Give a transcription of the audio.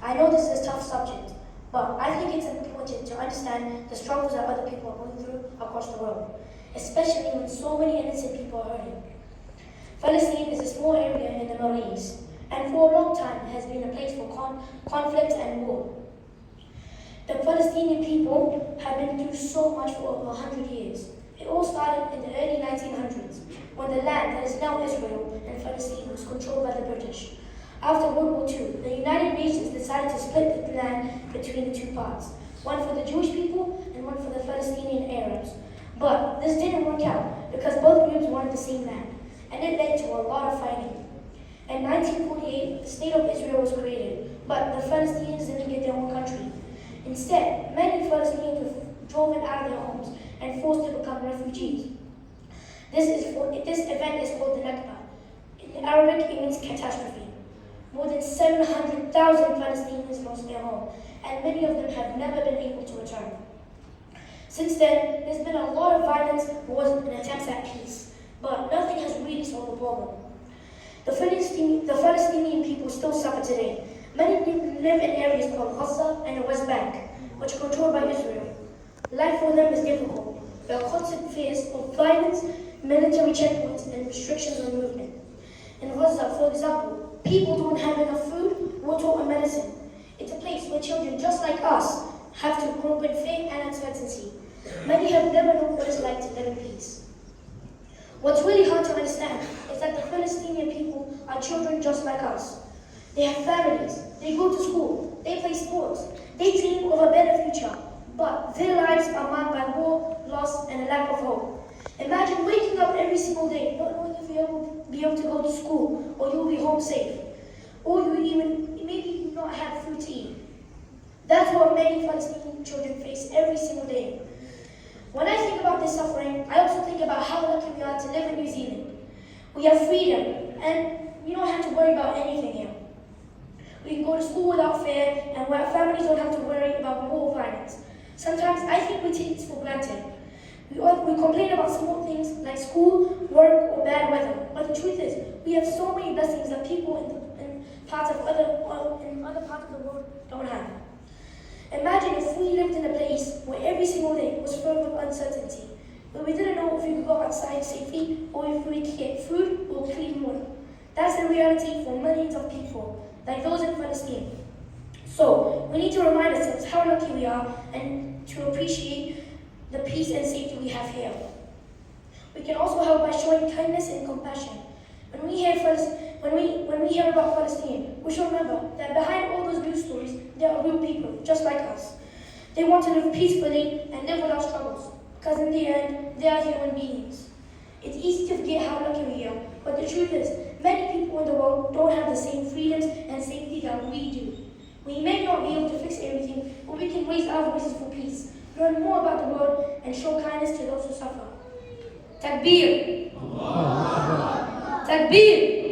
I know this is a tough subject, but I think it's important to understand the struggles that other people are going through across the world, especially when so many innocent people are hurting. Palestine is a small area in the Middle East, and for a long time has been a place for conflict and war. The Palestinian people have been through so much for over 100 years. It all started in the early 1900s, when the land that is now Israel and Palestine was controlled by the British. After World War II, the United Nations decided to split the land between the two parts, one for the Jewish people and one for the Palestinian Arabs. But this didn't work out because both groups wanted the same land, and it led to a lot of fighting. In 1948, the State of Israel was created, but the Palestinians didn't get their own country. Instead, many Palestinians were driven out of their homes and forced to become refugees. This event is called the Nakba. In Arabic, it means catastrophe. More than 700,000 Palestinians lost their home, and many of them have never been able to return. Since then, there's been a lot of violence, wars, and attempts at peace, but nothing has really solved the problem. The Palestinian people still suffer today. Many live in areas called Gaza and the West Bank, which are controlled by Israel. Life for them is difficult. They are constant fears of violence, military checkpoints, and restrictions on movement. In Gaza, for example, people don't have enough food, water, or medicine. It's a place where children just like us have to grow up in fear and uncertainty. Many have never known what it's like to live in peace. What's really hard to understand is that the Palestinian people are children just like us. They have families, they go to school, they play sports, they dream of a better future, but their lives are marked by war, loss, and a lack of hope. Imagine waking up every single day not knowing if you'll be able to go to school, or you'll be home safe, or maybe not have food to eat. That's what many Palestinian children face every single day. When I think about this suffering, I also think about how lucky we are to live in New Zealand. We have freedom, and we don't have to worry about anything here. We can go to school without fear, and our families don't have to worry about war or violence. Sometimes I think we take this for granted. We complain about small things like school, work, or bad weather. But the truth is, we have so many blessings that people in other parts of the world don't have. Imagine if we lived in a place where every single day was filled with uncertainty, where we didn't know if we could go outside safely or if we could get food or clean water. That's the reality for millions of people, like those in Palestine. So, we need to remind ourselves how lucky we are and to appreciate the peace and safety we have here. We can also help by showing kindness and compassion. When we hear about Palestine, we should remember that behind all those news stories, there are real people just like us. They want to live peacefully and live without struggles, because in the end, they are human beings. It's easy to forget how lucky we are, but the truth is, many people in the world don't have the same freedoms and safety that we do. We may not be able to fix everything, but we can raise our voices for peace, learn more about the world, and show kindness to those who suffer. Takbir! Takbir!